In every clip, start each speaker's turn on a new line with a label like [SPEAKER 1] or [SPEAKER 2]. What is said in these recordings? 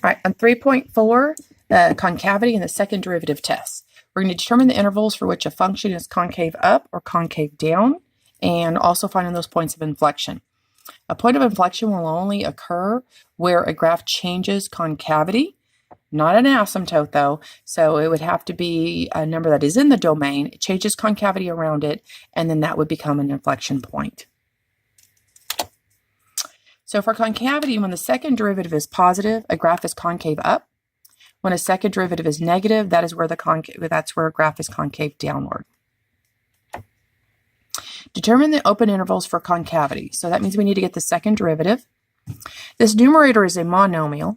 [SPEAKER 1] All right, on 3.4, the concavity and the second derivative test. We're going to determine the intervals for which a function is concave up or concave down, and also finding those points of inflection. A point of inflection will only occur where a graph changes concavity, not an asymptote though, so it would have to be a number that is in the domain, it changes concavity around it, and then that would become an inflection point. So for concavity, when the second derivative is positive, a graph is concave up. When a second derivative is negative, that's where a graph is concave downward. Determine the open intervals for concavity. So that means we need to get the second derivative. This numerator is a monomial,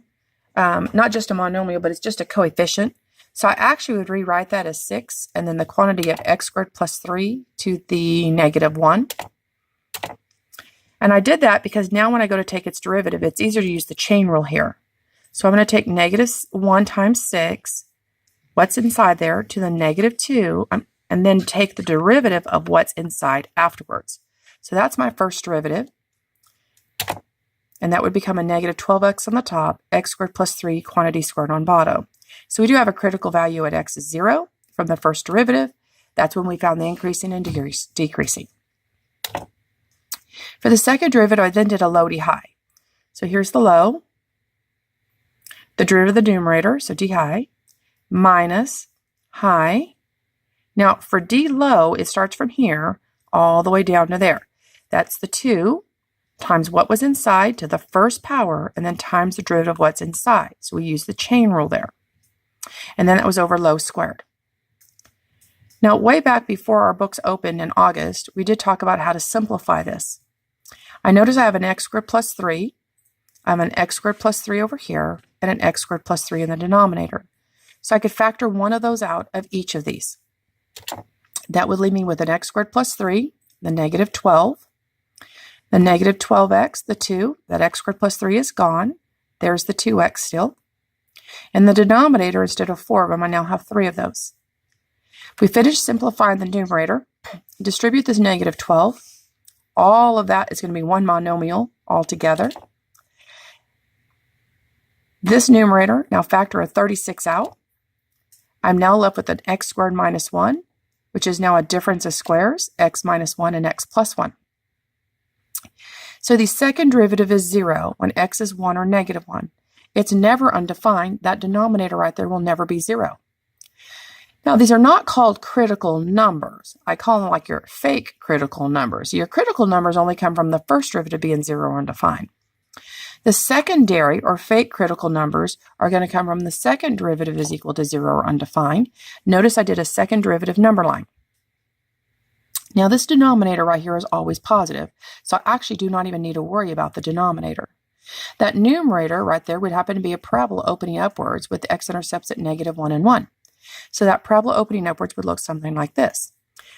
[SPEAKER 1] not just a monomial, but it's just a coefficient. So I actually would rewrite that as 6, and then the quantity of x squared plus 3 to the negative 1. And I did that because now when I go to take its derivative, it's easier to use the chain rule here. So I'm going to take negative 1 times 6, what's inside there, to the negative 2, and then take the derivative of what's inside afterwards. So that's my first derivative. And that would become a negative 12x on the top, x squared plus 3, quantity squared on bottom. So we do have a critical value at x is 0 from the first derivative. That's when we found the increasing and decreasing. For the second derivative, I then did a low d high. So here's the low, the derivative of the numerator, so d high, minus high. Now for d low, it starts from here all the way down to there. That's the 2 times what was inside to the first power, and then times the derivative of what's inside. So we use the chain rule there. And then that was over low squared. Now, way back before our books opened in August, we did talk about how to simplify this. I notice I have an x squared plus 3. I have an x squared plus 3 over here, and an x squared plus 3 in the denominator. So I could factor one of those out of each of these. That would leave me with an x squared plus 3, the negative 12. The negative 12x, the 2, that x squared plus 3 is gone. There's the 2x still. In the denominator, instead of 4 of them, I now have 3 of those. If we finish simplifying the numerator, distribute this negative 12. All of that is going to be one monomial altogether. This numerator, now factor a 36 out. I'm now left with an x squared minus 1, which is now a difference of squares, x minus 1 and x plus 1. So the second derivative is 0 when x is 1 or negative 1. It's never undefined. That denominator right there will never be 0. Now, these are not called critical numbers. I call them like your fake critical numbers. Your critical numbers only come from the first derivative being 0 or undefined. The secondary or fake critical numbers are going to come from the second derivative is equal to 0 or undefined. Notice I did a second derivative number line. Now, this denominator right here is always positive, so I actually do not even need to worry about the denominator. That numerator right there would happen to be a parabola opening upwards with the x-intercepts at negative 1 and 1. So that parabola opening upwards would look something like this.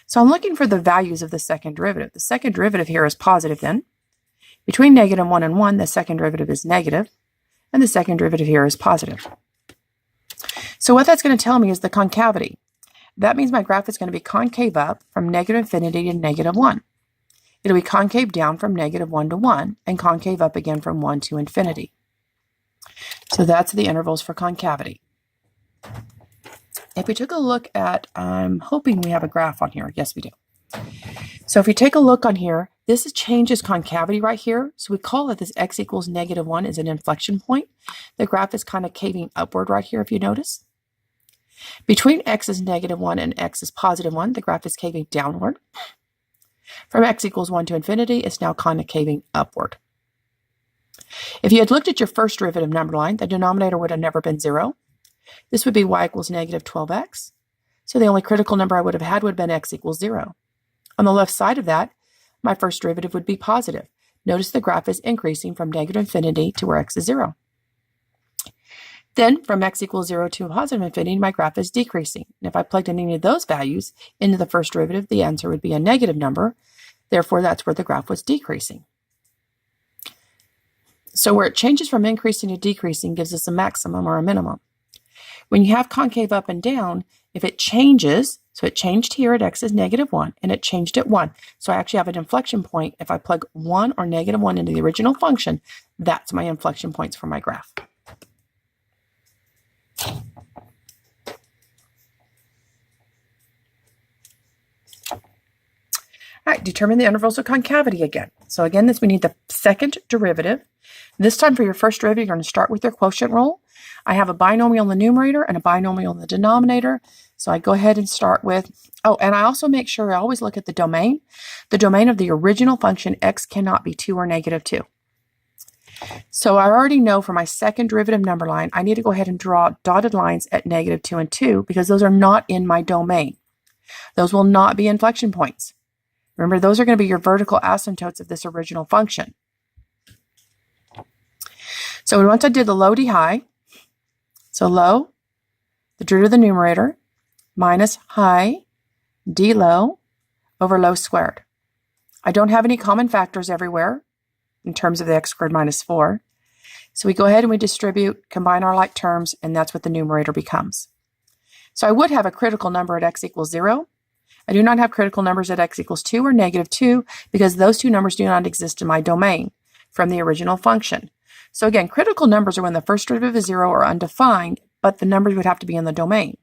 [SPEAKER 1] So I'm looking for the values of the second derivative. The second derivative here is positive then. Between negative 1 and 1, the second derivative is negative, and the second derivative here is positive. So what that's going to tell me is the concavity. That means my graph is going to be concave up from negative infinity to negative 1. It'll be concave down from negative 1 to 1, and concave up again from 1 to infinity. So that's the intervals for concavity. If we took a look at, I'm hoping we have a graph on here. Yes, we do. So if we take a look on here, this changes concavity right here. So we call it this x equals negative 1 is an inflection point. The graph is kind of caving upward right here, if you notice. Between x is negative 1 and x is positive 1, the graph is caving downward. From x equals 1 to infinity, it's now kind of caving upward. If you had looked at your first derivative number line, the denominator would have never been 0. This would be y equals negative 12x. So the only critical number I would have had would have been x equals 0. On the left side of that, my first derivative would be positive. Notice the graph is increasing from negative infinity to where x is 0. Then from x equals 0 to positive infinity, my graph is decreasing. And if I plugged in any of those values into the first derivative, the answer would be a negative number. Therefore, that's where the graph was decreasing. So where it changes from increasing to decreasing gives us a maximum or a minimum. When you have concave up and down, if it changes, so it changed here at x is negative 1, and it changed at 1. So I actually have an inflection point. If I plug 1 or negative 1 into the original function, that's my inflection points for my graph. All right, determine the intervals of concavity again. So again, we need the second derivative. This time for your first derivative, you're going to start with your quotient rule. I have a binomial in the numerator and a binomial in the denominator. So I go ahead and start with, and I also make sure I always look at the domain. The domain of the original function x cannot be 2 or negative 2. So I already know for my second derivative number line, I need to go ahead and draw dotted lines at negative 2 and 2 because those are not in my domain. Those will not be inflection points. Remember, those are going to be your vertical asymptotes of this original function. So once I did the low d high, so low, the derivative of the numerator, minus high d low over low squared. I don't have any common factors everywhere in terms of the x squared minus 4. So we go ahead and we distribute, combine our like terms, and that's what the numerator becomes. So I would have a critical number at x equals 0. I do not have critical numbers at x equals 2 or negative 2 because those two numbers do not exist in my domain from the original function. So again, critical numbers are when the first derivative is 0 or undefined, but the numbers would have to be in the domain.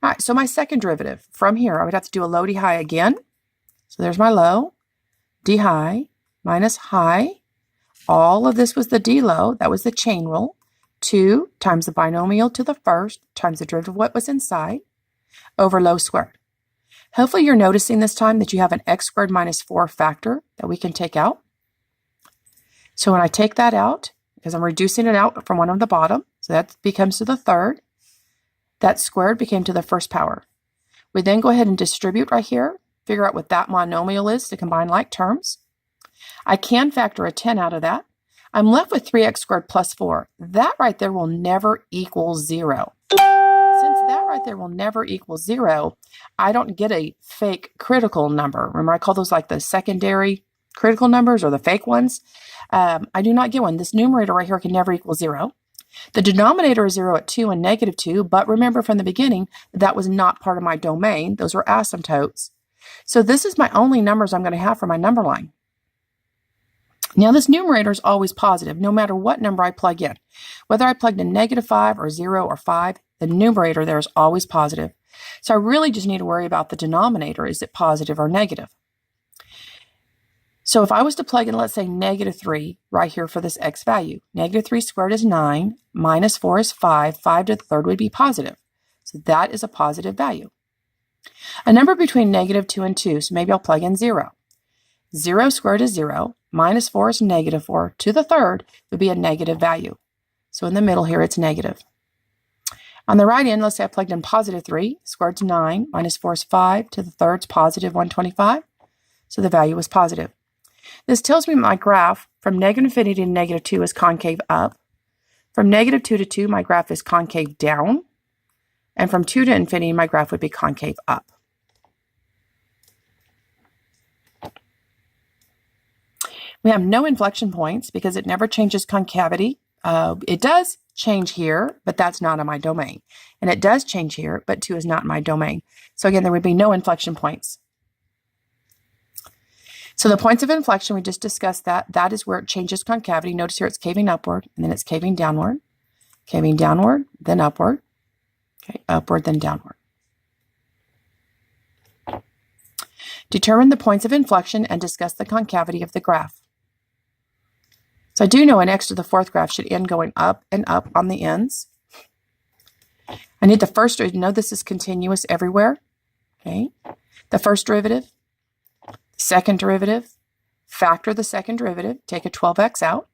[SPEAKER 1] All right, so my second derivative, from here, I would have to do a low d high again. So there's my low, d high, minus high. All of this was the d low, that was the chain rule. 2 times the binomial to the first times the derivative of what was inside over low squared. Hopefully you're noticing this time that you have an x squared minus 4 factor that we can take out. So when I take that out, because I'm reducing it out from one on the bottom, so that becomes to the third, that squared became to the first power. We then go ahead and distribute right here, figure out what that monomial is to combine like terms. I can factor a 10 out of that. I'm left with 3x squared plus 4. That right there will never equal 0. Since that right there will never equal 0, I don't get a fake critical number. Remember, I call those like the secondary critical numbers or the fake ones. I do not get one. This numerator right here can never equal 0. The denominator is 0 at 2 and negative 2, but remember from the beginning, that was not part of my domain. Those were asymptotes. So this is my only numbers I'm going to have for my number line. Now this numerator is always positive, no matter what number I plug in. Whether I plugged in negative 5 or 0 or 5, the numerator there is always positive. So I really just need to worry about the denominator. Is it positive or negative? So if I was to plug in, let's say, negative 3 right here for this x value, negative 3 squared is 9, minus 4 is 5, 5 to the third would be positive. So that is a positive value. A number between negative 2 and 2, so maybe I'll plug in 0. 0 squared is 0, minus 4 is negative 4, to the third would be a negative value. So in the middle here, it's negative. On the right end, let's say I plugged in positive 3, squared is 9, minus 4 is 5, to the third is positive 125, so the value was positive. This tells me my graph from negative infinity to negative 2 is concave up. From negative 2 to 2, my graph is concave down. And from 2 to infinity, my graph would be concave up. We have no inflection points because it never changes concavity. It does change here, but that's not in my domain. And it does change here, but 2 is not in my domain. So again, there would be no inflection points. So the points of inflection, we just discussed that. That is where it changes concavity. Notice here it's caving upward, and then it's caving downward, then upward, okay, upward, then downward. Determine the points of inflection and discuss the concavity of the graph. So I do know an x to the fourth graph should end going up and up on the ends. I need the first derivative. Know this is continuous everywhere. Okay, the first derivative. Second derivative, factor the second derivative, take a 12x out.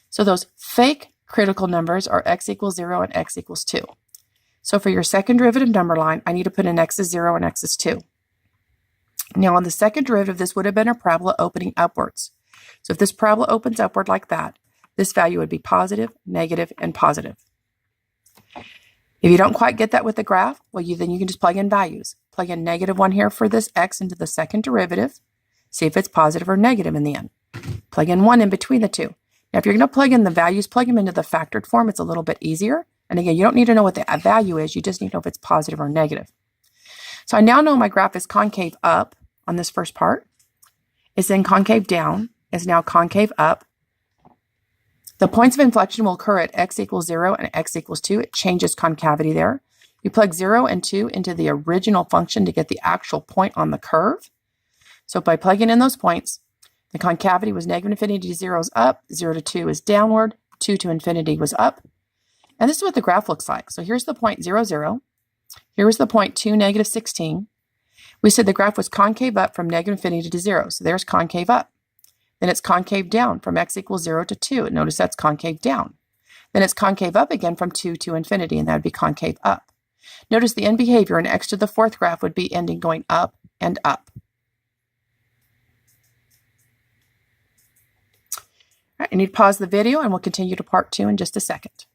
[SPEAKER 1] So those fake critical numbers are x equals 0 and x equals 2. So for your second derivative number line, I need to put in x is 0 and x is 2. Now on the second derivative, this would have been a parabola opening upwards. So if this parabola opens upward like that, this value would be positive, negative, and positive. If you don't quite get that with the graph, well, then you can just plug in values. Plug in negative 1 here for this x into the second derivative. See if it's positive or negative in the end. Plug in 1 in between the two. Now, if you're going to plug in the values, plug them into the factored form. It's a little bit easier. And again, you don't need to know what the value is. You just need to know if it's positive or negative. So I now know my graph is concave up on this first part. It's then concave down. It's now concave up. The points of inflection will occur at x equals 0 and x equals 2. It changes concavity there. We plug 0 and 2 into the original function to get the actual point on the curve. So by plugging in those points, the concavity was negative infinity to 0 is up, 0 to 2 is downward, 2 to infinity was up. And this is what the graph looks like. So here's the point 0, 0. Here was the point 2, negative 16. We said the graph was concave up from negative infinity to 0. So there's concave up. Then it's concave down from x equals 0 to 2. And notice that's concave down. Then it's concave up again from 2 to infinity, and that would be concave up. Notice the end behavior in x to the fourth graph would be ending going up and up. All right, I need to pause the video, and we'll continue to part 2 in just a second.